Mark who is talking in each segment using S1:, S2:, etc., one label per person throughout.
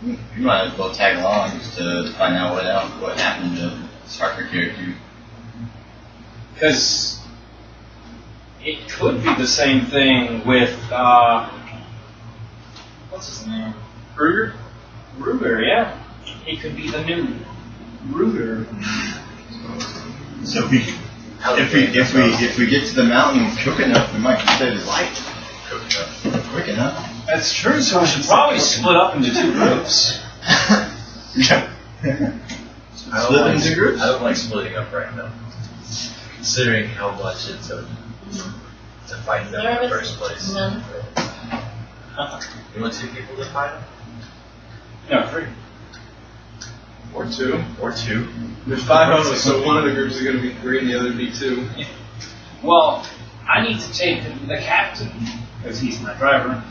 S1: You might as well tag along just to find out what happened to this Harper character.
S2: Because it could be the same thing with, what's his name?
S3: Kruger?
S2: Ruger, yeah. He could be the new Ruger.
S1: So if we get to the mountain quick enough, we might save his life. Quick enough.
S2: That's true, so we should probably split up into 2 groups.
S1: Split into groups?
S4: I don't like splitting up right now. Considering how much it took to fight them in the first place.
S5: No.
S4: You want 2 people to fight them?
S2: No, 3.
S3: Or 2.
S4: Or 2.
S3: There's 5 of us, so one of the groups is going to be 3 and the other be 2.
S2: Well, I need to take the captain, because he's my driver.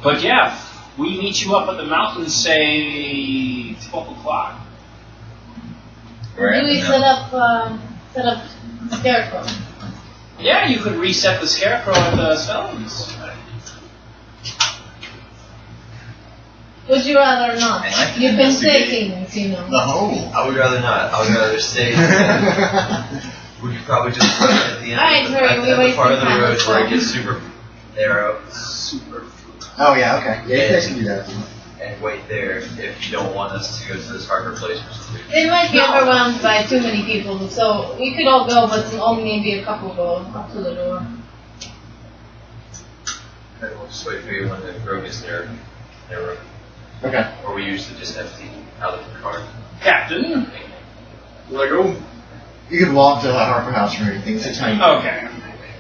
S2: But yeah, we meet you up at the mountain, say 12 o'clock.
S5: Do we set up Scarecrow?
S2: Yeah, you could reset the Scarecrow at the Stones.
S5: Would you rather not?
S1: like to
S5: You've been
S1: investigate
S5: taking, you know.
S1: The hole.
S4: I would rather not. I would rather stay. We could probably just run at the end.
S5: Alright,
S4: of
S5: hurry, we
S4: the
S5: wait
S4: part
S5: for
S4: of the
S5: time
S4: road
S5: as
S4: where
S5: well.
S4: it gets super narrow.
S6: Oh yeah, okay. Yeah, you guys can do that.
S4: And wait there if you don't want us to go to this Harper place for some reason.
S5: They might be overwhelmed by too many people, so we could all go, but only maybe a couple go up to the door.
S4: And we'll just wait for you when the road gets near room.
S6: Okay.
S4: Or we usually just empty out of the car.
S2: Captain?
S3: Let go.
S6: You could walk to the Harper House or anything. It's a tiny.
S2: Okay.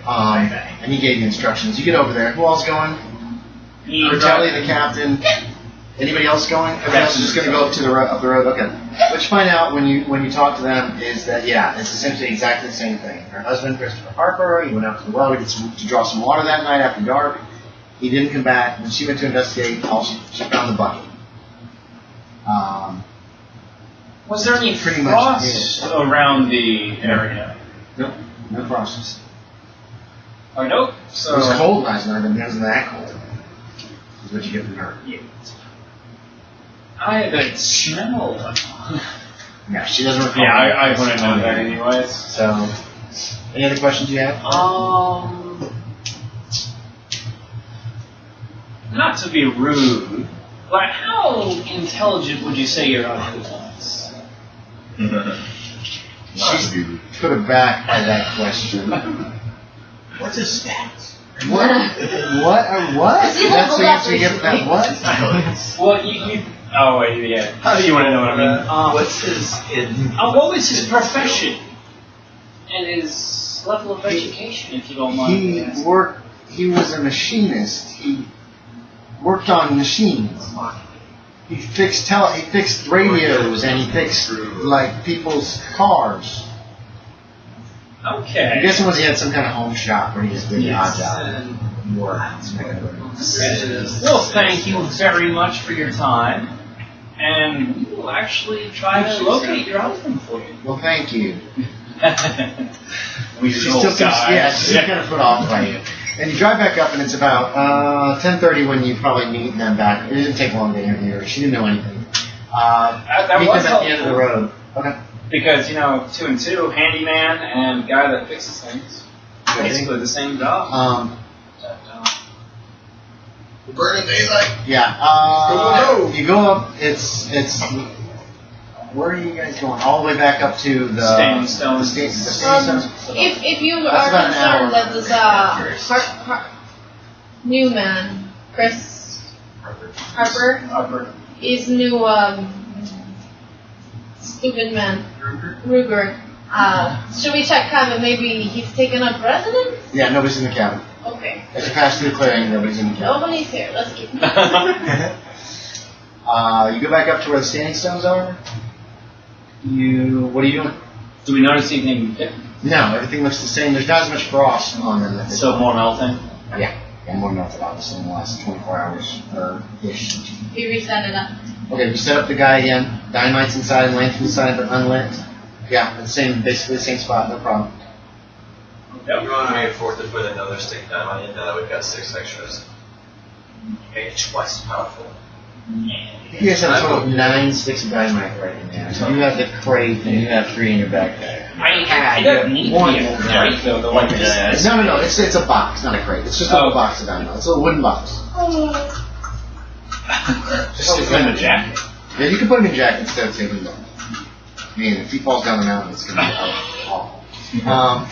S6: And he gave you instructions. You get over there. Who else going? Bertelli, the captain. Anybody else going? Everybody else is just going to go up to the up the road. Okay. What you find out when you talk to them is that it's essentially exactly the same thing. Her husband, Christopher Harper, he went out to the well to draw some water that night after dark. He didn't come back. When she went to investigate, she found the bucket.
S2: Was there any
S6: Pretty
S2: frost
S6: much,
S2: around the area?
S6: Nope, no frost.
S2: Oh, nope.
S6: It
S2: So
S6: was cold last night, but it wasn't that cold. Is what you get from her.
S2: I bet smell.
S6: Yeah, she doesn't recall.
S2: Yeah, I wouldn't know that anyways.
S6: So, any other questions you have?
S2: Not to be rude, but how intelligent would you say your uncle was?
S6: She's put it back by that question.
S1: What's his stats?
S6: What? That's the answer you get for that. What?
S2: Well, you. Oh wait, yeah. How do you want to know what I mean?
S4: What's his hidden?
S2: What was his profession and his level of education, if you don't mind?
S6: He was a machinist. He worked on machines. He fixed radios and he fixed like people's cars.
S2: Okay.
S6: I'm guessing was he had some kind of home shop where he just did the odd job.
S2: Well, thank you very much for your time, and we will actually try to locate your husband for you.
S6: Well, thank you.
S2: She's
S6: she's kind of put off by you. And you drive back up, and it's about 10:30 when you probably meet them back. It didn't take long to interview her. She didn't know anything.
S2: That
S6: meet
S2: was
S6: them at the end of the road. Okay.
S2: Because, 2 and 2, handyman and guy that fixes things. Basically the same job.
S1: Burning daylight.
S6: Yeah.
S3: Go.
S6: You go up. It's. Where are you guys going? All the way back up to the
S2: Standing Stones.
S6: The Standing Stones.
S5: If you
S6: That's
S5: are
S6: about an hour.
S5: concerned that this new man, Chris Harper, is new stupid man, Ruger. Should we check cabin? Maybe he's taken up residence?
S6: Yeah, nobody's in the cabin.
S5: Okay.
S6: As you pass through the clearing, nobody's in the cabin.
S5: Nobody's here. Let's get
S6: You go back up to where the Standing Stones are. What are you doing?
S2: Do we notice anything different?
S6: No, everything looks the same. There's not as much frost on them.
S2: So more melting?
S6: Yeah, more melted obviously in the last 24 hours or ish.
S5: He reset it up.
S6: Okay, you set up the guy again. Dynamite's inside and lanterns inside, but unlit. Yeah, basically the same spot, no problem.
S4: You want me to put another stick dynamite in now that we've got 6 extras? Make it twice as powerful.
S6: You guys have a total of 9 sticks of dynamite right in there. So you have the crate and you have 3 in your backpack.
S2: I don't need
S6: one.
S2: to be a crate though. The one just
S6: No, it's a box, not a crate. It's just a little box of dynamite. It's a wooden box.
S2: just put in a jacket.
S6: Yeah, you can put him in jacket instead of taking them. I mean, if he falls down the mountain, it's gonna be awful.
S4: Are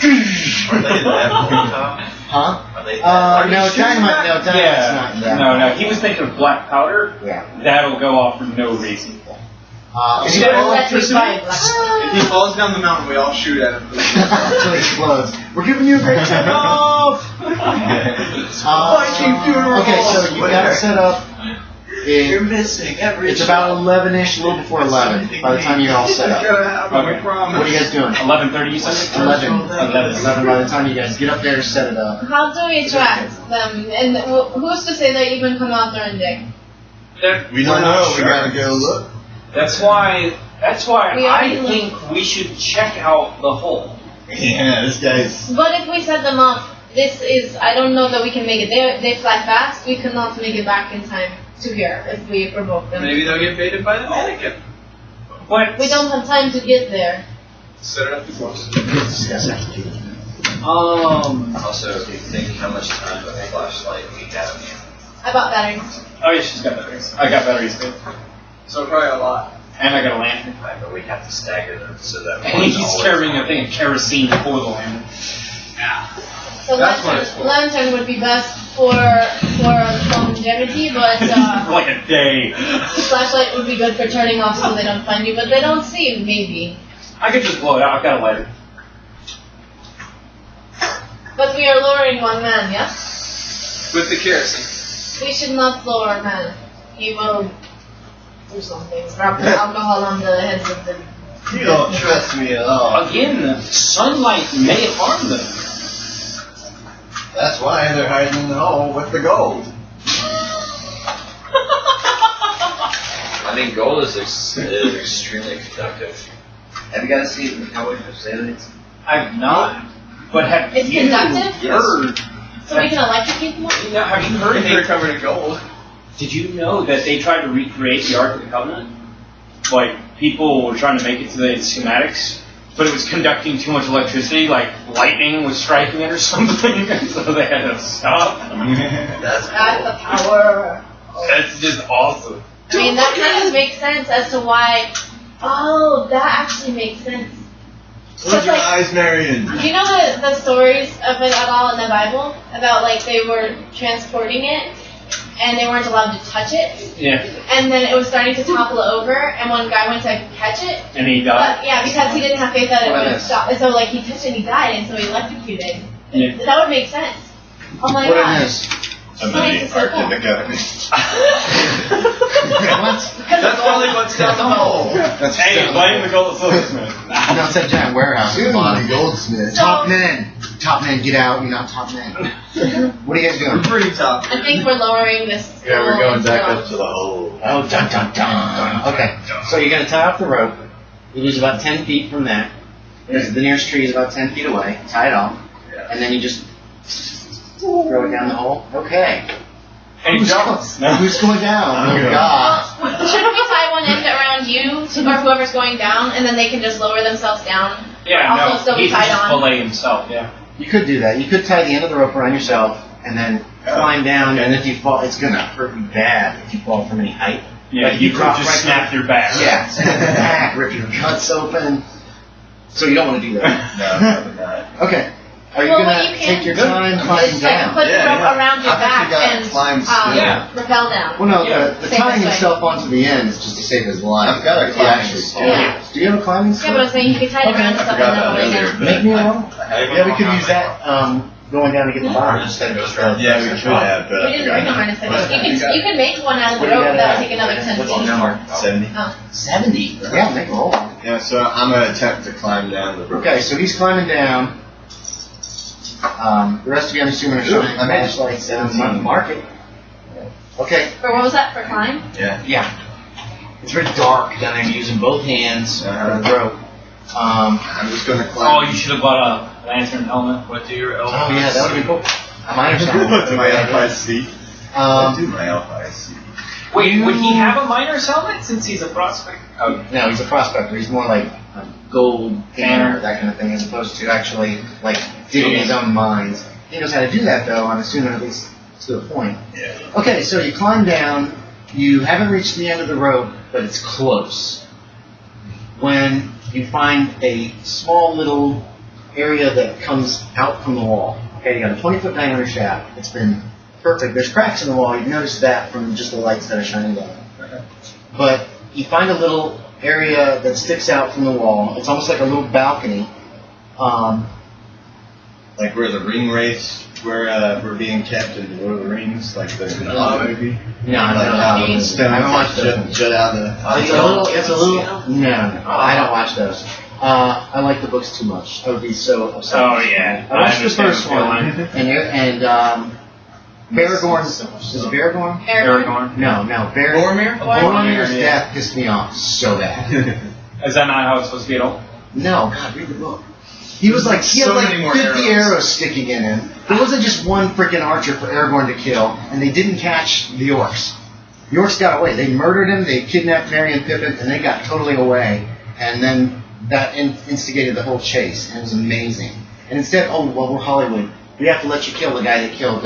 S4: they that top?
S6: Huh?
S4: Are they
S6: No, dynamite. No, dynamite's not that.
S2: No. He was thinking of black powder.
S6: Yeah.
S2: That'll go off for no reason.
S6: If he
S3: falls down the mountain, we all shoot at him.
S6: until he explodes. We're giving you a great tip off. Okay, so you got it set up.
S4: You're missing every.
S6: It's about 11ish, a little before 11. By the time you're all set up.
S2: Okay.
S6: What are you guys doing?
S2: 11:30, you said?
S6: 11 by the time you guys get up there, set it up.
S5: How do we track them? And who's to say they even come out during the day?
S1: We don't know. We gotta go look.
S2: That's why
S5: We
S2: I
S5: already
S2: think we should check out the hole.
S1: Yeah, this guy's.
S5: But if we set them up, I don't know that we can make it. They fly fast. We cannot make it back in time to here if we provoke them.
S3: Maybe they'll get baited by the mannequin.
S2: But
S5: We don't have time to get there.
S3: Set it up as well.
S4: Also, do you think how much time of a flashlight we have?
S5: I bought batteries.
S2: oh yeah, she's got batteries. I got batteries too,
S3: So probably a lot.
S2: and I got a lantern.
S4: Right, but we have to stagger them so that
S2: And he's carrying a thing of kerosene for the lantern.
S5: So
S3: That's what it's for.
S5: lantern would be best for longevity, but
S2: Like a day.
S5: flashlight would be good for turning off so they don't find you. But they don't see you, maybe.
S2: I could just blow it out. I've got a lighter.
S5: But we are lowering one man, yeah?
S3: With the kerosene.
S5: We should not lower a man. He will do something. Rub alcohol on the heads of the...
S1: You don't trust me at all.
S2: Again, the sunlight may harm them.
S1: That's why they're hiding in the hole with the gold.
S4: I mean, gold is extremely conductive.
S6: Have you guys seen how much aliens?
S2: I've not. But have
S5: It's
S2: you
S5: conductive?
S2: heard?
S5: So we can electrocute them?
S2: You know, have you heard?
S3: If they're covered in gold.
S2: Did you know that they tried to recreate the Ark of the Covenant? Like people were trying to make it to the schematics, but it was conducting too much electricity. Like lightning was striking it or something, so they had to stop.
S4: That's
S5: That's the power.
S2: That's just awesome.
S5: I mean, that kind of makes sense as to why... Oh, that actually makes sense.
S1: Close your eyes, Marion.
S5: Do you know the stories of it at all in the Bible? About, like, they were transporting it, and they weren't allowed to touch it,
S2: Yeah,
S5: and then it was starting to topple over, and one guy went to catch it.
S2: and he died.
S5: Yeah, because he didn't have faith that it
S6: What
S5: would
S6: is?
S5: stop. And so, like, he touched it and he died, and so he electrocuted.
S2: Yeah.
S5: That would make sense. Oh my
S6: What
S5: god.
S6: it is?
S1: I'm
S5: Science
S1: the
S5: is so
S1: Ark
S5: cool.
S1: of the Covenant.
S6: What?
S3: That's probably what's down the hole.
S1: That's
S2: Hey, blame the gold silversmith.
S6: No, it's that giant warehouse at the bottom.
S1: goldsmith.
S6: Top men, get out. You're not top men. What are you guys doing?
S3: Pretty tough.
S5: I think we're lowering this.
S1: Yeah, we're going back
S5: so-
S1: up to the hole.
S6: Oh, dun dun dun. Okay, so you're gonna tie off the rope. You lose about 10 feet from that. Because the nearest tree is about 10 feet away. Tie it off, and then you just throw it down the hole. Okay.
S2: And he jumps.
S6: Who's going down? Oh
S1: Okay.
S6: God.
S5: Shouldn't we tie one end around you, or whoever's going down, and then they can just lower themselves down?
S2: Yeah,
S5: Also
S2: no,
S5: still
S2: he
S5: be tied
S2: just
S5: on.
S2: fillet himself. Yeah.
S6: You could do that. You could tie the end of the rope around yourself, and then climb down. And if you fall, it's gonna hurt you bad if you fall from any height.
S2: Yeah,
S6: Like,
S2: you could
S6: drop
S2: just
S6: right
S2: snap your back.
S6: Yeah, snap your back, rip your guts open. So you don't want to do that.
S1: No, probably not.
S6: Okay. Are you
S5: Well,
S6: gonna
S5: what you can
S6: take your
S5: do
S6: time climbing
S5: It's like
S6: down?
S5: put the
S1: Yeah,
S5: rope
S1: yeah.
S5: around your
S1: I think you
S5: back
S1: gotta
S5: and
S1: climb still.
S2: Yeah.
S5: rappel down.
S6: Well, no,
S2: Yeah.
S6: the
S5: Same
S6: tying
S5: this way.
S6: himself onto the end is just to save his life.
S1: I've got a
S6: If he
S1: climbing
S6: actually
S1: stick.
S6: falls.
S5: Yeah.
S6: Do you have a climbing
S5: Yeah, but I'm
S6: stick?
S5: saying you could tie it
S6: Okay.
S5: around
S1: I
S5: yourself
S1: forgot
S5: and then
S1: that
S5: hold it
S1: earlier.
S5: down.
S6: Make me a roll.
S1: I
S6: Yeah, we could use that going down to get the box instead of just
S1: Yeah, we could have, but
S5: We didn't bring a harness. You can make one out of the
S6: What do you
S5: rope
S6: got
S5: that
S6: at?
S5: would take another 10
S6: What's the
S5: feet.
S6: number?
S1: 70.
S6: 70. Yeah, make a roll.
S1: Yeah, so I'm gonna attempt to climb down the rope.
S6: Okay, so he's climbing down. The rest of you, I'm assuming, are shining
S1: I made it.
S6: flashlights down on the market. Okay.
S5: For what was that, for climb?
S1: Yeah.
S6: Yeah. It's very dark down there. You're using both hands for the rope.
S1: I'm just gonna
S2: Oh,
S1: climb.
S2: you should have bought a lantern helmet.
S4: What do your elbows?
S6: Oh yeah, that would be cool. A minor
S1: What
S6: sound.
S1: do my LIC? What do my LIC?
S2: Wait, would he have a miner's helmet since he's a prospector? Oh,
S6: No, he's a prospector. He's more like a gold panner, that kind of thing, as opposed to actually like digging his own mines. He knows how to do that, though. I'm assuming at least to a point.
S1: Yeah.
S6: Okay, so you climb down. You haven't reached the end of the rope, but it's close. When you find a small little area that comes out from the wall. Okay, you got a 20-foot diameter shaft. It's been perfect. There's cracks in the wall. You've noticed that from just the lights that are shining down. But you find a little area that sticks out from the wall. It's almost like a little balcony.
S1: Like where the ring race, where we're being kept in the Lord of the Rings, like the movie.
S6: No,
S1: The stone
S6: I haven't watched those.
S1: jut out the.
S6: It's a little. No, I don't watch those. I like the books too much. I would be so upset.
S2: Oh, yeah.
S6: I watched the
S2: understand
S6: first
S2: what you're
S6: one,
S2: like.
S6: and Baragorn. Is it Baragorn?
S2: Aragorn.
S6: No,
S2: Boromir?
S6: Boromir's
S2: yeah.
S6: death pissed me off so bad.
S2: Is that not how it's supposed to be at all?
S6: No, God, read the book. He was like, he
S1: So
S6: had like
S1: many more
S6: 50
S1: arrows.
S6: arrows sticking in him. There wasn't just one freaking archer for Aragorn to kill, and they didn't catch the orcs. The orcs got away. They murdered him, they kidnapped Merry and Pippin, and they got totally away. And then that instigated the whole chase, and it was amazing. And instead, oh, well, we're Hollywood. We have to let you kill the guy that killed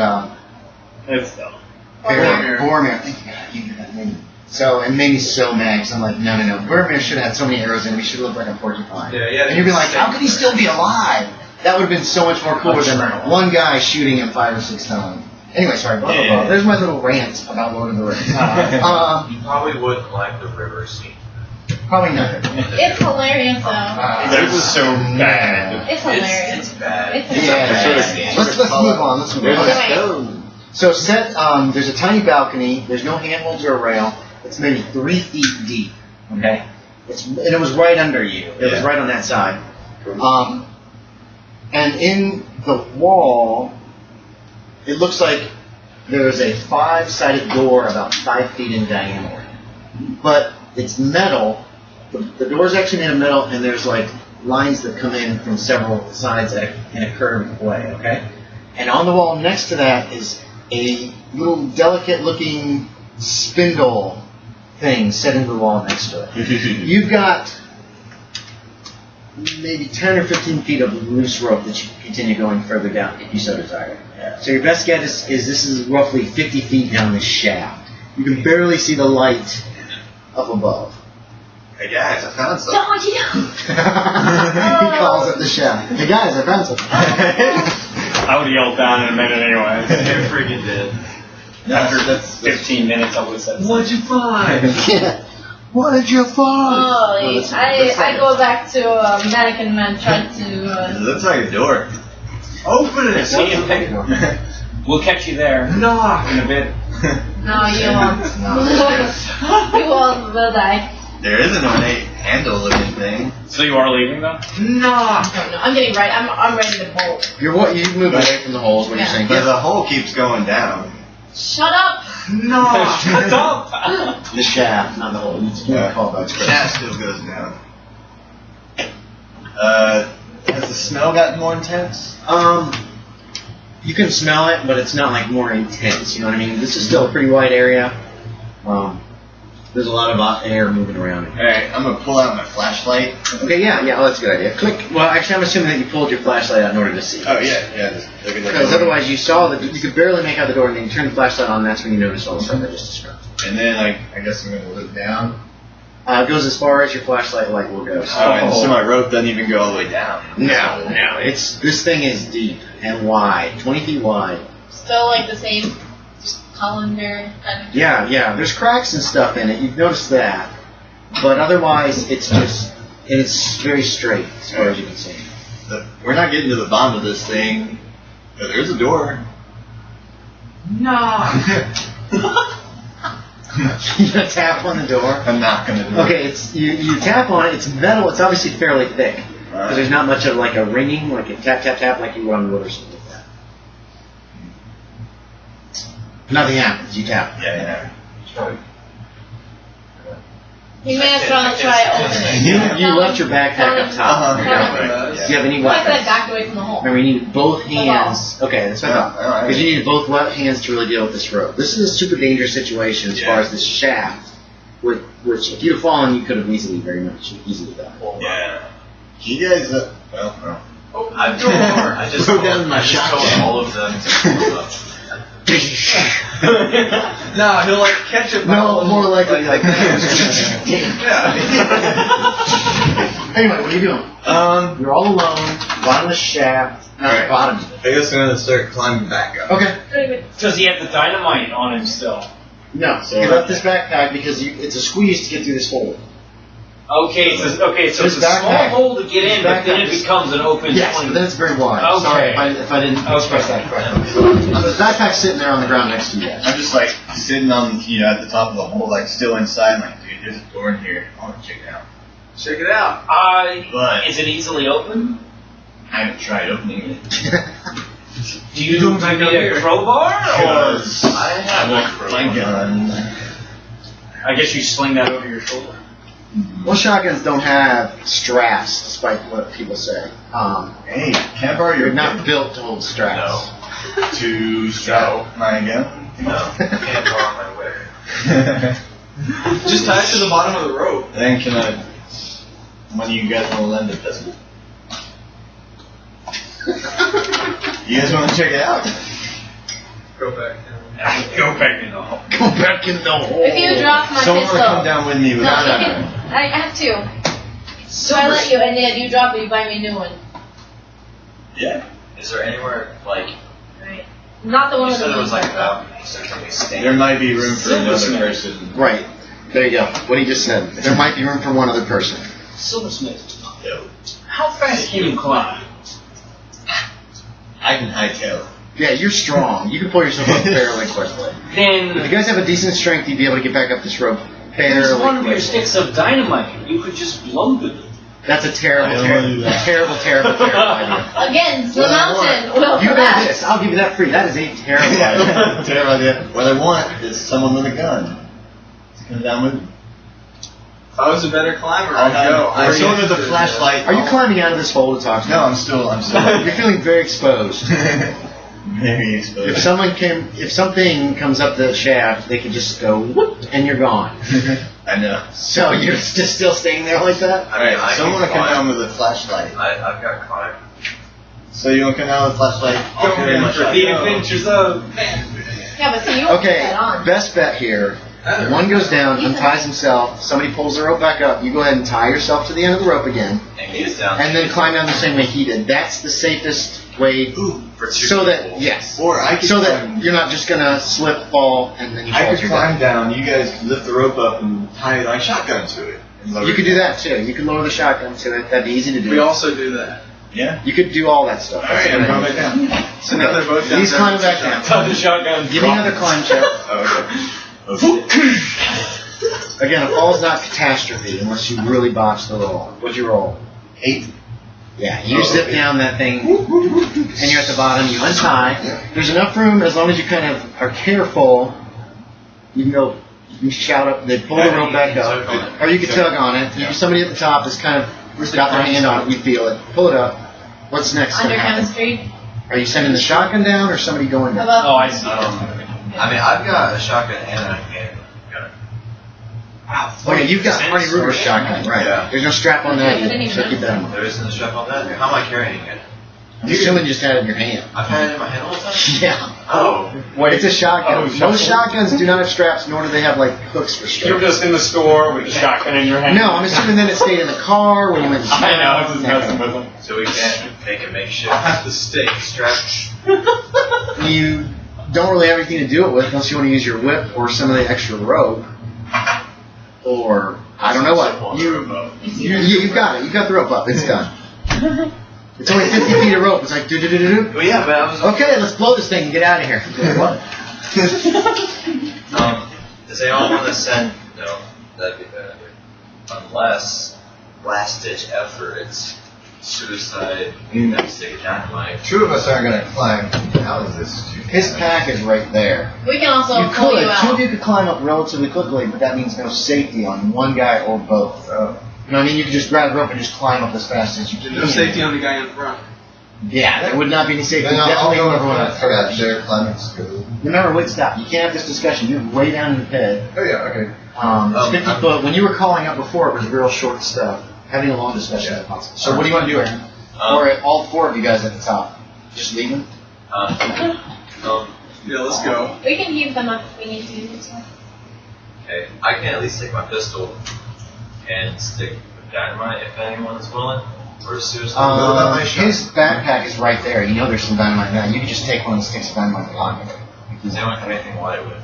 S2: It's dumb.
S6: Boromir. Thank you, God, you did that name. So, it made me so mad, because I'm like, no. Boromir should have had so many arrows in him, he should have looked like a porcupine.
S3: Yeah,
S6: And you'd be like, how could he still be alive? That would have been so much more cooler than one guy shooting him 5 or 6 times. Anyway, sorry, blah, blah, blah. There's my little rant about Lord of the Rings.
S4: You probably wouldn't like the river scene.
S6: Probably not.
S5: It's hilarious though.
S1: It was so bad.
S5: It's hilarious.
S4: It's bad.
S5: It's
S6: Yeah. Let's move on. Let's move
S1: There's
S6: on.
S1: a stone.
S6: So there's a tiny balcony. There's no handholds or a rail. It's maybe 3 feet deep. Okay. And it was right under you. It was right on that side. And in the wall, it looks like there's a 5-sided door about 5 feet in diameter. But it's metal. The door's actually made of metal, and there's like lines that come in from several sides in a curved way, okay? And on the wall next to that is a little delicate-looking spindle thing set into the wall next to it. You've got maybe 10 or 15 feet of loose rope that you can continue going further down if you so desire. So your best guess is this is roughly 50 feet down this shaft. You can barely see the light up above.
S1: Hey guys, I found something.
S5: Don't you?
S6: He calls it the shaft. Hey guys, I found something.
S2: I would have yelled down in a minute anyway.
S4: They're freaking dead.
S2: After 15 minutes, I would have said something.
S4: What'd you find?
S6: Yeah. What did you find?
S5: Oh, I go back to Mannequin Man trying
S1: It
S5: to.
S1: looks like a door. Open it.
S2: See you later. We'll catch you there.
S4: Knock.
S2: In a bit.
S5: No, you won't. You won't. We'll die.
S1: There is an ornate handle-looking thing.
S2: So you are leaving though?
S4: Knock.
S5: I don't know. I'm getting right. I'm ready to bolt.
S6: You move away from the holes. What
S5: Yeah.
S6: you're saying?
S1: But the hole keeps going down.
S5: Shut up.
S4: Knock.
S2: Shut up!
S6: The shaft, not the hole. You can't call that.
S1: Shaft still goes down. Has the smell gotten more intense?
S6: You can smell it, but it's not like more intense. You know what I mean? This is still a pretty wide area. There's a lot of air moving around.
S1: Alright, I'm gonna pull out my flashlight.
S6: Okay, yeah, oh, that's a good idea. Click. Well, actually, I'm assuming that you pulled your flashlight out in order to see.
S1: Oh yeah. Just look at
S6: Because
S1: the door.
S6: otherwise, you saw that you could barely make out the door, and then you turn the flashlight on. And that's when you notice all the stuff I just described.
S1: And then I guess I'm gonna look down.
S6: It goes as far as your flashlight light will go.
S1: Oh, and so my rope doesn't even go all the way down.
S6: No. This thing is deep and wide, 20 feet wide.
S5: Still like the same, just colander kind of.
S6: Yeah. There's cracks and stuff in it. You've noticed that, but otherwise, it's very straight as far as you can see.
S1: We're not getting to the bottom of this thing. But there's a door.
S4: Knock.
S6: You gonna tap on the door?
S1: I'm not gonna do it.
S6: Okay, you tap on it. It's metal. It's obviously fairly thick because there's not much of like a ringing, like a tap tap tap, like you would on wood or something like that. Nothing happens. You tap.
S1: Yeah.
S5: You may have to try opening.
S6: You left your backpack up top.
S1: Uh-huh.
S6: Do you have any
S5: I said
S6: weapons?
S5: back away from the hole.
S6: Remember, you need both hands. Okay, that's what I thought.
S1: Alright.
S6: Because you need both left hands to really deal with this rope. This is a super dangerous situation as far as this shaft, which if you'd have fallen, you could have easily done.
S1: Yeah. He does. Well.
S4: I just
S1: Throw down my
S4: told
S1: shotgun.
S4: all of them to move up.
S3: No, he'll like catch it.
S6: No, more likely like
S3: Yeah.
S6: Anyway, what are you doing? You're all alone, bottom of the shaft,
S1: Alright.
S6: bottom.
S1: I guess I'm gonna start climbing back up.
S6: Okay.
S2: Does he have the dynamite on him still?
S6: No, so you left this backpack because it's a squeeze to get through this hole.
S2: Okay, so it's a small
S6: backpack-
S2: hole to get in, but then it becomes an open
S6: Yes, but
S2: 20.
S6: then it's very wide.
S2: Okay.
S6: Sorry if I didn't express that correctly. The backpack's sitting there on the ground next to you.
S1: I'm just like sitting on, at the top of the hole, like still inside. I'm like, dude, there's a door in here. I want to check it out.
S3: Check it out.
S1: But
S2: Is it easily open?
S1: I haven't tried opening it.
S2: Do you need a crowbar? Or
S1: Because I want my gun.
S2: I guess you sling that over your shoulder.
S6: Well, shotguns don't have straps, despite what people say.
S1: Hey, can I borrow
S6: You're
S1: your
S6: not built to hold straps.
S1: to strap my gun?
S4: No, can't borrow my way.
S3: Just tie it to the bottom of the rope.
S1: Then can I? When you guys want to lend a pistol? You guys want to check it out?
S3: Go back.
S2: Go back in the hole.
S6: Go back in the hole.
S5: If you drop my
S1: Someone
S5: pistol.
S1: will come down with me
S5: No,
S1: without
S5: you can. I have two. So I let you, and then you drop it, you buy me a new one.
S1: Yeah.
S4: Is there anywhere, like,
S5: Right. Not the one
S4: you
S5: with
S4: said
S5: the
S4: there was like
S5: blue
S4: about, you said something standing.
S1: There might be room for another
S2: Silversmith.
S1: person.
S6: Right. There you go. What he just said. There might be room for one other person.
S2: Silversmith.
S1: Yo.
S2: How fast can you climb?
S1: I can hightail.
S6: Yeah, you're strong. You can pull yourself up fairly quickly. If you
S2: Then
S6: guys have a decent strength, you'd be able to get back up this rope
S2: there's
S6: fairly
S2: one of your
S6: quickly.
S2: sticks of dynamite. You could just load it.
S6: That's a terrible,
S1: I don't wanna do that.
S6: terrible idea.
S5: Against the
S1: What I
S5: mountain will
S6: You got
S5: collapse.
S6: this. I'll give you that free. That is a terrible idea.
S1: Terrible idea. What I want is someone with a gun to come down with me.
S3: If I was a better climber,
S1: I'll
S3: I'd go.
S1: have someone with a flashlight.
S6: Are you climbing out of this hole to talk to me?
S1: No, I'm still.
S6: You're feeling very exposed.
S1: Very exposed.
S6: If something comes up the shaft, they can just go whoop, and you're gone.
S1: I know.
S6: So you're just still staying there like that?
S4: I mean,
S1: Alright, someone will come down with a flashlight.
S4: I've got climb.
S1: So you want to come down with a flashlight? I'll carry my shotgun.
S3: The adventures of.
S5: Yeah, but see, you won't put
S6: Okay,
S5: that on.
S6: best bet here. One goes down, unties himself, somebody pulls the rope back up, you go ahead and tie yourself to the end of the rope again,
S4: And get down.
S6: and then climb down the same way he did. That's the safest way,
S4: For two
S6: so that,
S4: people.
S6: yes,
S1: Or I could
S6: so
S1: climb.
S6: that you're not just gonna slip, fall, and then you fall
S1: I
S6: to
S1: could
S6: your
S1: climb
S6: death.
S1: down. You guys could lift the rope up and tie my shotgun to it. and lower
S6: You could
S1: it
S6: do
S1: down.
S6: that too. You could lower the shotgun to it. That'd be easy to do.
S3: We also do that.
S1: Yeah.
S6: You could do all that stuff.
S1: All right, I'm going back down.
S3: So now they're both down.
S6: He's climbing back down.
S2: Tell the shotgun.
S6: Give me another climb check.
S1: Oh, okay.
S6: Again, a fall's not catastrophe unless you really botch the roll. What'd you roll?
S1: 8.
S6: Yeah, you zip down that thing, and you're at the bottom. You untie. There's enough room as long as you kind of are careful. You can go. You can shout up. They pull the rope back up, or you can tug on it.
S1: Yeah.
S6: Somebody at the top is kind of got their hand on it. You feel it. Pull it up. What's next?
S5: Under
S6: gonna happen?
S5: chemistry.
S6: Are you sending the shotgun down, or somebody going
S5: How
S6: down?
S5: about
S2: Oh, I see.
S4: I mean, I've got a shotgun and a handgun.
S6: Okay, you've got Marty Ruger's shotgun, right?
S4: Yeah.
S6: There's no strap on that either, so keep that in mind.
S4: There isn't a strap on that? How am I carrying it?
S6: I'm assuming you just had it in your hand.
S4: I've had it in my hand all the time?
S6: Yeah.
S4: Oh.
S6: It's a shotgun.
S2: Oh,
S6: Most shotguns do not have straps, nor do they have like hooks for straps.
S2: You're just in the store with a shotgun in your hand.
S6: No, I'm assuming then it stayed in the car when you went to
S2: I know, it's just messing with them.
S4: So we can't make a makeshift
S3: I'll have to stake.
S4: strap?
S6: You don't really have anything to do it with unless you want to use your whip or some of the extra rope. Or, I don't know what. You've got it. You've got the rope up. It's done. It's only 50 feet of rope. It's like do-do-do-do-do.
S4: Well, yeah, but I was...
S6: Okay, let's blow this thing and get out of here.
S4: Does anyone want to send... No, that'd be bad. Unless, last-ditch efforts, suicide, that stick of dynamite.
S7: Two of us aren't going to climb out of this.
S6: His pack is right there.
S5: We can also
S6: You
S5: pull you
S6: could. Two of
S5: out.
S6: you could climb up relatively quickly, but that means no safety on one guy or both. You know what I mean? You could just grab a rope and just climb up as fast as you can.
S3: No safety on the guy in front.
S6: Yeah, there would not be any safety.
S7: Then I'll
S6: Definitely
S7: go
S6: whoever
S7: over
S6: went
S7: for that
S6: first.
S7: there climbing school.
S6: Remember, wait, stop. You can't have this discussion. You're way down in the pit.
S7: Oh yeah, okay.
S6: It's 50 foot. When you were calling up before, it was real short stuff. Having a long discussion is possible. So what do you want to do, Aaron? Or all four of you guys at the top? Just leave them?
S3: Yeah, let's go.
S5: We can heave them up if we need to.
S4: Okay, I can at least take my pistol and stick dynamite if anyone is willing. Or suicide.
S6: His backpack is right there. You know there's some dynamite in that. You can just take one of the sticks of dynamite in the pocket.
S4: Does anyone have anything light with?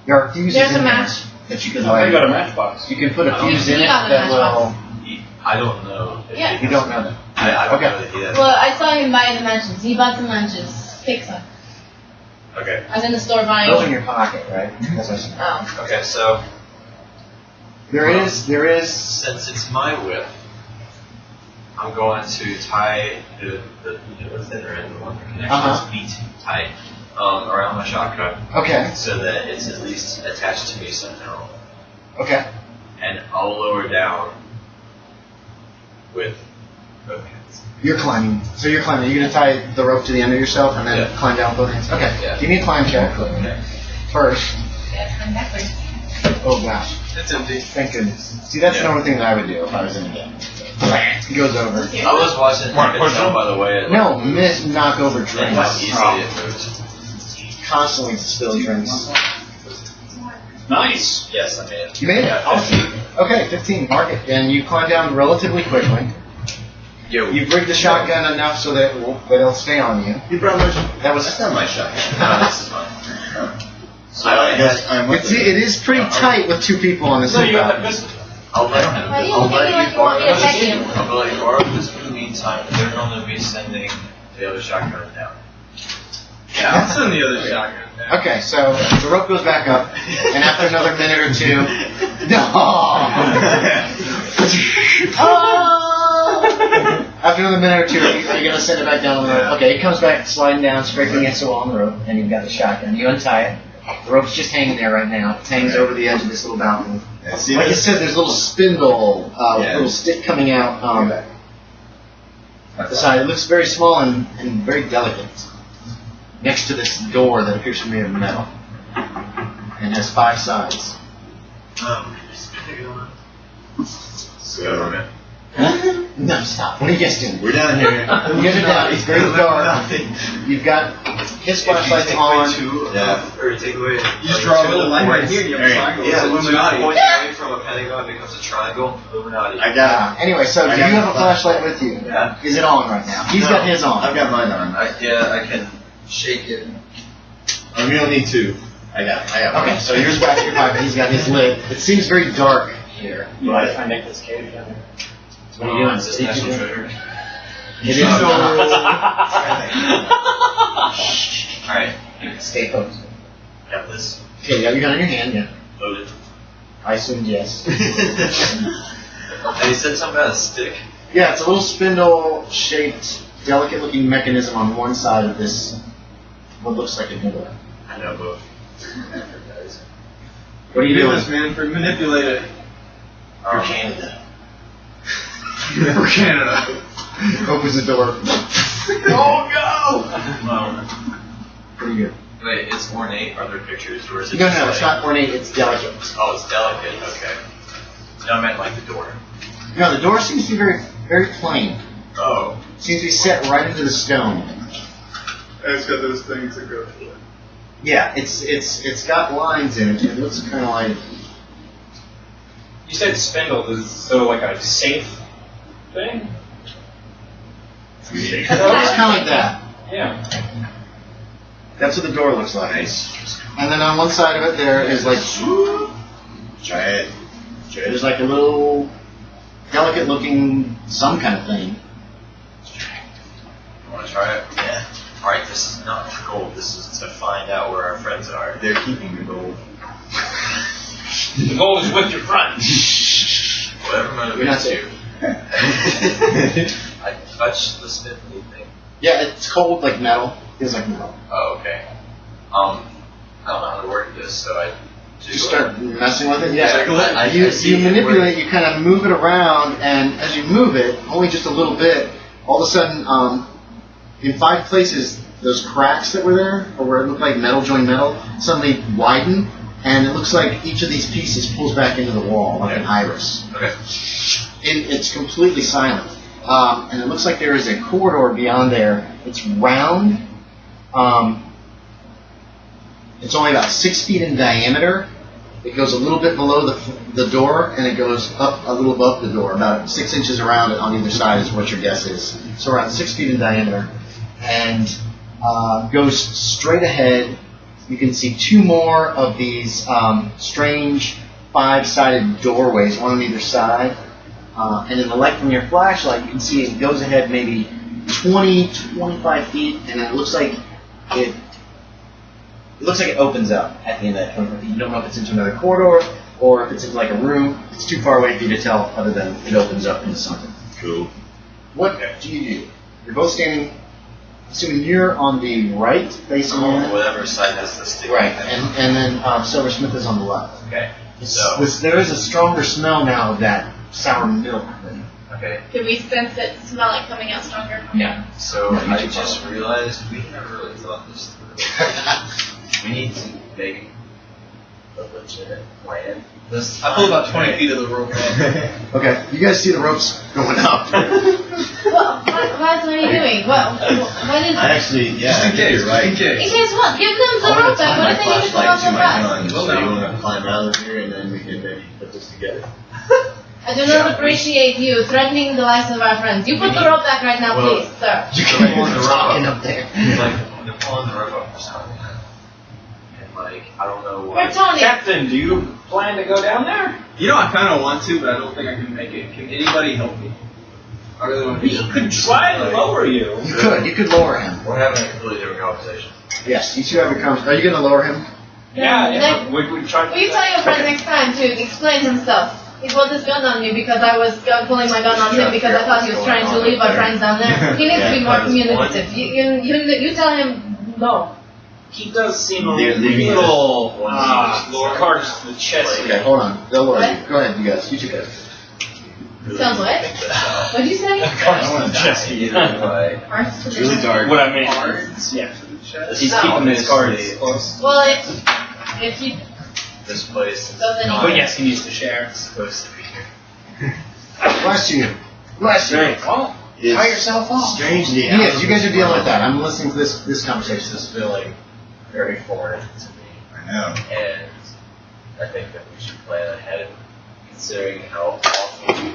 S6: There are fuses
S5: There's
S6: in
S5: a
S6: there
S5: match.
S6: that you can
S2: I
S6: light.
S2: got a matchbox.
S6: You can put a fuse
S5: You
S6: in it
S5: got a
S6: that will...
S4: I don't know.
S5: Yeah.
S6: You don't know that.
S4: I don't
S6: Okay.
S4: know that he has.
S5: Well, I saw him buy the matches. He bought some matches. Take some.
S4: Okay.
S5: I was in the store buying.
S6: Those in your pocket, right? That's what I said.
S5: Oh.
S4: Okay, so
S6: There is...
S4: since it's my whip, I'm going to tie the thinner end, the one that can actually feet tight, around my shotgun,
S6: Okay,
S4: so that it's at least attached to me somehow.
S6: okay.
S4: And I'll lower down with both hands.
S6: You're climbing. So you're climbing. You're going to tie the rope to the end of yourself and then
S4: Yeah.
S6: climb down with both hands? Okay.
S4: Yeah.
S6: Give me a climb check.
S4: Okay.
S6: First.
S5: Yeah, climb backwards.
S6: Oh gosh.
S3: It's empty.
S6: Thank goodness. See, that's the
S4: Yeah.
S6: only thing that I would do if I was in a game. He goes over.
S4: I was watching it tell by the way it
S6: No, miss knock over
S4: and
S6: drinks.
S4: how easily it moved.
S6: Constantly spill drinks.
S2: Nice.
S4: Yes, I made it.
S6: You made it?
S4: Yeah,
S6: Awesome. Okay, 15. Mark it. And you climb down relatively quickly.
S4: Yo.
S6: You've rigged the shotgun enough so that it'll stay on you.
S1: You brought my
S6: That was...
S1: That's not my shotgun.
S4: No, this is mine.
S1: So I guess I'm with
S6: It is pretty tight with two people on the
S2: So
S6: same
S2: you got that
S6: balcony.
S2: pistol.
S4: I'll let
S5: Why do you
S4: I'll
S5: look at me
S4: let
S5: like
S4: you
S5: you want me to
S4: borrow
S5: attack
S4: this.
S5: you?
S4: I'll let you borrow this for the meantime. They're going to be sending the other shotgun down.
S3: Yeah, I'll send the other shotgun down.
S6: Okay, so the rope goes back up, and after another minute or two, after another minute or two, are you going to send it back down the rope? Okay, it comes back sliding down, scraping against the wall on the rope, and you've got the shotgun. You untie it. The rope's just hanging there right now. It hangs over the edge of this little balcony.
S1: Yeah, see
S6: Like I
S1: this?
S6: said, there's a little spindle,
S1: Yeah.
S6: little stick coming out the side. It looks very small and very delicate. Next to this door that appears to be made of metal. And has 5 sides.
S1: Government.
S6: No, stop. What are you guys doing?
S1: We're down here.
S6: You guys are down. It's very dark. You've got his flashlight's on.
S1: Yeah.
S4: Or take away.
S3: You just draw a little line right here and you have a triangle.
S4: Yeah,
S3: It's Illuminati.
S4: points away from a pentagon becomes a triangle. Illuminati.
S1: I got
S6: Anyway, so do you have a flashlight with you?
S4: Yeah.
S6: Is it on right now? He's got his on.
S1: I've got mine on.
S4: I can shake it.
S1: We don't need 2. I got
S6: Okay, so yours back in your pocket. He's got his lit. It seems very dark here.
S2: You might find Nicholas Cage down there.
S6: What are you doing?
S4: It's just national treasure.
S6: It is
S4: Alright.
S6: Stay focused.
S4: Got this.
S6: Okay, you got your gun in your hand, yeah.
S4: Loaded.
S6: I assumed yes.
S4: And he said something about a stick.
S6: Yeah, it's a little spindle-shaped, delicate-looking mechanism on one side of this, what looks like a door.
S4: I know both.
S6: What are you
S3: Do
S6: doing?
S3: this, Manfred. Manipulate it.
S6: For Canada.
S3: For Canada.
S6: Opens the door.
S4: Oh
S6: Pretty good.
S4: no! Wait, it's ornate. Are there pictures, or is it
S6: No,
S4: just
S6: no,
S4: like,
S6: it's not ornate, it's delicate.
S4: Oh, it's delicate. Okay. No, I meant like the door.
S6: No, the door seems to be very, very plain.
S4: Oh.
S6: Seems to be set right into the stone.
S3: And it's got those things that go through it.
S6: Yeah, it's got lines in it. It looks kind of like...
S2: You said spindle, is so like a safe thing?
S6: It's kind of like that.
S2: Yeah.
S6: That's what the door looks like.
S1: Nice.
S6: And then on one side of it there is like...
S1: Try it.
S6: There's like a little delicate looking some kind of thing.
S4: You want to try it? Yeah. Alright, this is not for gold. This is to find out where our friends are.
S1: They're keeping the gold.
S2: The goal is with your friend.
S4: Whatever
S6: You're not
S4: motivates you. I touched the spindly thing.
S6: Yeah, it's cold like metal. Feels like metal.
S4: Oh, okay. I don't know how to work this, so I
S6: Just start messing with it. Yeah,
S4: I
S6: you
S4: see it
S6: manipulate. You kind of move it around, and as you move it, only just a little bit, all of a sudden, in 5 places, those cracks that were there, or where it looked like metal joined metal, suddenly widen, and it looks like each of these pieces pulls back into the wall like an iris.
S4: Okay.
S6: It's completely silent, and it looks like there is a corridor beyond there. It's round. It's only about 6 feet in diameter. It goes a little bit below the door, and it goes up a little above the door. About 6 inches around it on either side is what your guess is. So around 6 feet in diameter, and goes straight ahead. You can see 2 more of these strange 5-sided doorways, one on either side. And in the light from your flashlight, you can see it goes ahead maybe 20, 25 feet, and it looks like it opens up at the end of that 25 feet. You don't know if it's into another corridor or if it's into like a room. It's too far away for you to tell, other than it opens up into something.
S1: Cool.
S6: What do you do? You're both standing. Assuming you're on the right, facing in.
S4: Whatever side has the stick.
S6: Right, and then Silversmith is on the left.
S4: Okay. So.
S6: There is a stronger smell now of that sour milk.
S4: Okay.
S5: Can we sense it, smell it coming out stronger?
S4: Yeah. So I just realized we never really thought this through. We need to make a legit plan.
S3: I pull about 20 feet of the rope up.
S6: Okay, you guys see the ropes going up.
S5: What are you doing? What is
S1: I actually,
S3: Just in case,
S1: you're right.
S3: in case.
S5: In case what? Give them the
S1: I want
S5: rope
S1: to
S5: back.
S1: tie
S5: What
S1: my
S5: if they need to come
S1: flashlight
S5: up
S1: to
S5: so
S1: my
S5: fast?
S1: gun, so you want to climb out of here, and then we can maybe put this together.
S5: I do not appreciate you threatening the lives of our friends. You put the rope back right now,
S1: Well,
S5: please, sir.
S6: You can't want the talking up there.
S4: Like, they're pulling the rope up for something. And, like, I don't know what.
S5: Bertelli.
S2: Captain, do you plan to go down there?
S3: You know, I kind of want to, but I don't think I can make it. Can anybody help me? I really want to be.
S2: We could try to lower you.
S6: You could lower him.
S4: We're having a completely different conversation.
S6: Yes, you 2 have your conversation. Are you going to lower him?
S2: Yeah, we try to.
S5: Will you tell your friend next time to explain himself? He pulled his gun on me because I was pulling my gun on him because I thought he was trying to leave our friends down there. He needs to be more communicative. You tell him no.
S2: He does seem a
S1: They're leaving
S2: little cards to the chest.
S6: Okay, hold on. They'll lower you. Go ahead, you guys. You 2 guys.
S5: Sounds what? What'd you say?
S1: I want to die.
S5: Hearts to
S1: It's
S5: the
S1: really
S5: chest.
S1: dark.
S2: What I mean, yeah. He's keeping his cards close.
S5: Well, if he
S4: This place is
S5: doesn't
S2: But yes, he needs to share.
S4: not supposed to be here.
S6: Bless you. Bless you.
S2: Well,
S1: It's
S2: tie yourself off.
S1: strangely
S6: Yes, you guys are dealing with that. I'm listening to this conversation.
S4: This is feeling very foreign to me.
S1: I know.
S4: And I think that we should plan ahead, considering how awful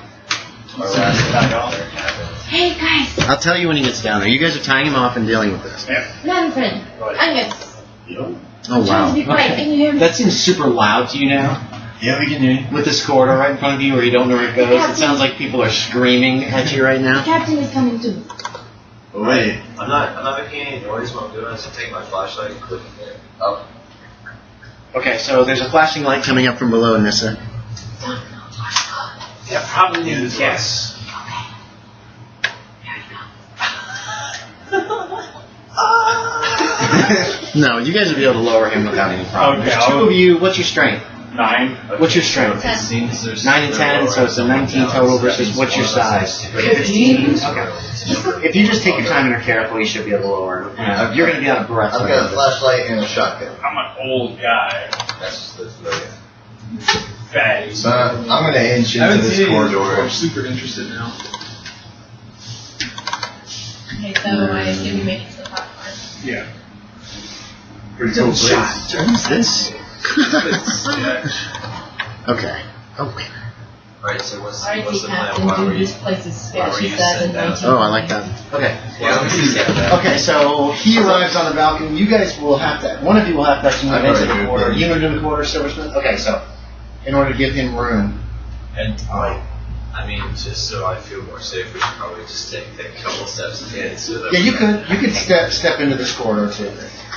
S4: our last encounter happened.
S5: Hey guys,
S6: I'll tell you when he gets down there. You guys are tying him off and dealing with this.
S5: Manfred, Angus.
S1: Yo.
S6: Oh,
S5: Trying to be quiet. Can you hear me?
S6: That seems super loud to you now.
S1: Yeah, we can hear you.
S6: With this corridor right in front of you where you don't know where it goes. It sounds like people are screaming at you right
S5: The
S6: now.
S5: captain is coming too.
S1: Oh, wait.
S4: I'm not making any noise while I'm doing this. I'm taking my flashlight and clicking it up.
S6: Okay, so there's a flashing light coming up from below, Nissa.
S2: Yeah, probably yes.
S6: No, you guys will be able to lower him without any problem.
S2: Okay,
S6: There's 2 of you. What's your strength?
S2: 9.
S6: What's your strength?
S5: 10.
S6: 9 and 10, so it's a 19 total versus what's your size?
S5: 15.
S6: Okay. If you just take your time and are careful, you should be able to lower him. You're going to be out of breath.
S7: I've got a flashlight and a shotgun.
S2: I'm an old guy.
S7: That's brilliant.
S2: Fatty.
S7: So I'm going to inch
S3: I
S7: into
S3: haven't
S7: this
S3: seen it.
S7: corridor.
S3: I'm super interested now.
S5: Okay, so I assume you make it to the platform.
S3: Yeah.
S1: Pretty cool place.
S6: Who's this?
S4: Yeah.
S6: Okay. Okay.
S4: Alright, so what's the
S5: Alright,
S4: plan?
S5: Captain,
S4: Why were
S5: dude,
S4: you?
S5: this place is
S4: why were
S5: sketchy,
S4: you
S5: sad,
S4: sent
S5: and
S4: down?
S5: 19.
S6: Oh, I like that. Okay.
S4: Yeah, let me see that.
S6: Okay, so he arrives on the balcony. You guys will have to, one of you will have to actually move
S7: I've
S6: into
S7: already
S6: the
S7: moved
S6: corridor.
S7: in.
S6: You move into the corridor, Silversmith? Okay, so in order to give him room.
S4: And like, I mean, just so I feel more safe, we should probably just take a couple steps ahead so that.
S6: Yeah, you could step into this corridor too.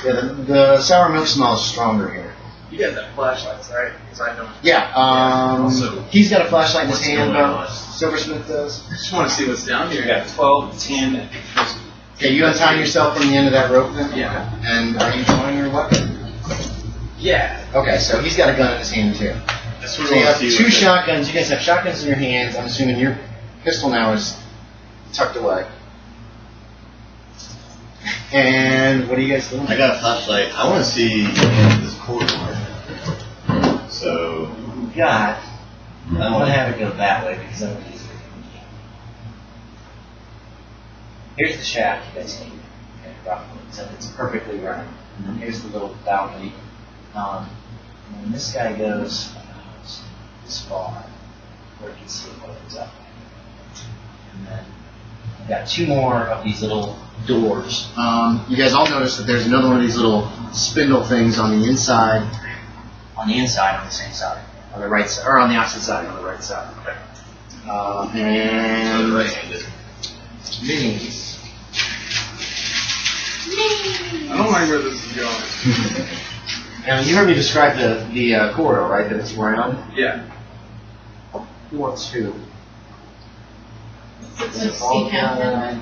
S6: Yeah, the sour milk smell is stronger here.
S3: You guys have flashlights, right? Because I don't.
S6: Yeah. He's got a flashlight in his
S4: What's
S6: hand.
S4: going on?
S6: Silversmith does.
S3: I just want to see what's down
S2: You
S3: here.
S2: got 12, 10.
S6: Okay, you untie yourself from the end of that rope then?
S3: Yeah.
S6: And are you drawing your weapon?
S3: Yeah.
S6: Okay, so he's got a gun in his hand too.
S1: That's
S6: So
S1: what
S6: you
S1: we
S6: have
S1: want to see.
S6: two shotguns. You guys have shotguns in your hands. I'm assuming your pistol now is tucked away. And what are you guys doing?
S1: I got a flashlight. I want to see this corridor. So.
S8: God. I want to have it go that way because I'm easier. Here's the shaft you guys need. Okay, roughly. So it's perfectly round. And then here's the little balcony. And then this guy goes this far where you can see it opens up. And then I've got two more of these little doors.
S6: You guys all notice that there's another one of these little spindle things on the inside.
S8: On the inside, on the same side.
S6: On the right side, or on the opposite side, on the right side. And
S4: right-handed.
S6: minis.
S3: I don't like where this is going.
S6: And you heard me describe the corridor, right? That it's round.
S3: Yeah.
S6: Who wants to?
S5: Let's see, Captain.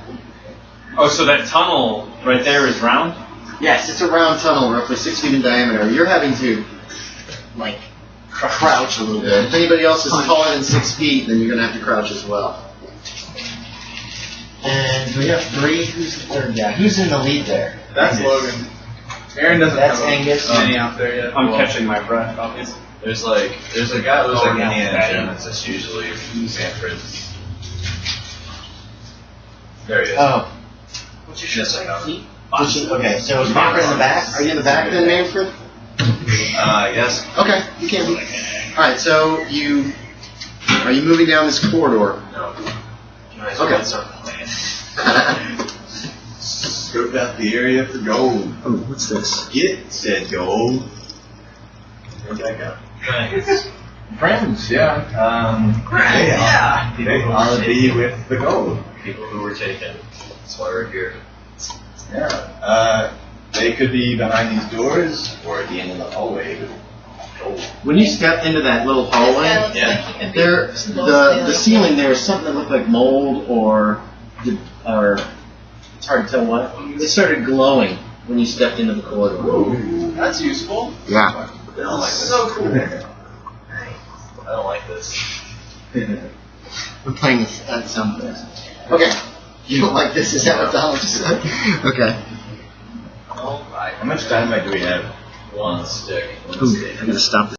S2: Oh, so that tunnel right there is round?
S6: Yes, it's a round tunnel, roughly 6 feet in diameter. You're having to, like, crouch a little bit. If anybody else is taller than 6 feet, then you're going to have to crouch as well. And we have 3. Who's the third guy? Who's in the lead there?
S3: That's Logan. Aaron doesn't
S6: That's
S3: have
S6: Angus.
S3: any out there yet.
S2: I'm catching my breath, obviously.
S4: There's a guy who looks like Indiana
S2: Daddy.
S4: Jones. That's usually Manfred. There he is.
S6: Oh.
S8: What's your
S4: Yes, I know.
S6: Okay, so is Manfred in the back? Are you in the back then, Manfred?
S4: Yes.
S6: Okay, you can be. Alright, so are you moving down this corridor?
S4: No.
S6: Okay.
S1: Scope out the area for gold.
S6: Oh, what's this?
S1: Get said gold. Where'd that go?
S4: Thanks.
S6: Friends.
S1: Yeah. They are the with the gold.
S4: People who were taken. That's why we're here.
S1: Yeah. They could be behind these doors or at the end of the hallway. Gold.
S6: When you step into that little hallway,
S4: Yeah.
S6: the ceiling there is something that looked like mold or it's hard to tell what. It started glowing when you stepped into the corridor.
S3: That's useful.
S6: Yeah.
S4: I don't like this.
S3: So cool.
S4: I don't like this.
S6: We're playing this at some place. Okay. You don't like this? Is that what Donald just said? Okay.
S4: Alright.
S1: How much dynamite do we have?
S4: One stick.
S6: Ooh, I'm gonna stop this.